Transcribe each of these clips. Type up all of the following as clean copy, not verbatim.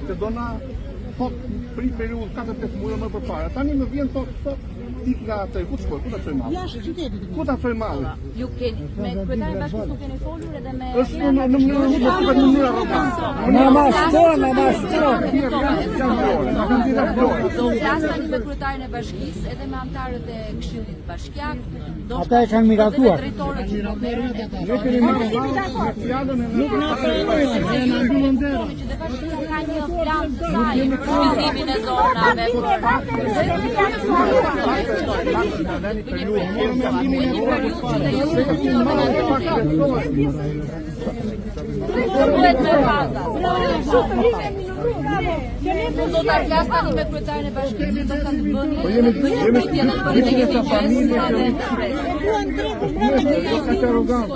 që do na thot për një periudhë 4-5 muaj më përpara. Tani më vjen thot ik nga atë, ku të shkoj, ku ta çoj malli? Jashtë qytetit. Ku ta çoj malli? Ju keni me kryetarin e bashkisë nuk keni folur edhe me Është në mënyrë arrogante. Na mashtron. Do flas tani me kryetarin e bashkisë edhe me anëtarët e Këshillit Bashkiak. Ata e kanë miratuar. Drejtorët që do merren Ne kemi marrë fjalën e Nuk na pranojnë, ne na mbyllën derën. që dhe bashkia ka një plan të saj për shpërndimin e zonave. Duhet me faza. Do ta flas tani me kryetarin e bashkisë do ta bëni. Po jemi të familje që arrogant.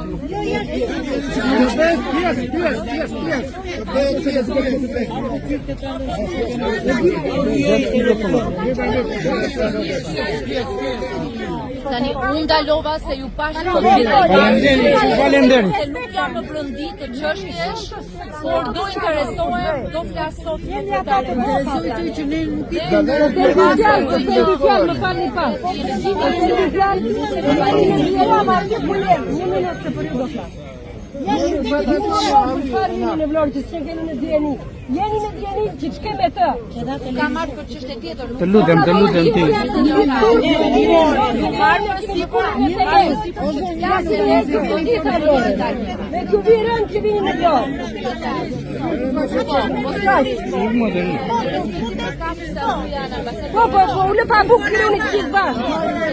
Tani unë ndalova se ju pashë Faleminderit. se nuk jam në brëndi të çështjesh, por do interesohem, do flas sot me kryetarin e bashkisë. Që ne nuk i Më falni pak. Jeni me djeni që të shke me të. Ka marrë për çështje tjetër. Të lutem ti. Me të virën që vini me të. Po, ule pa bukë në një qizë bashkë.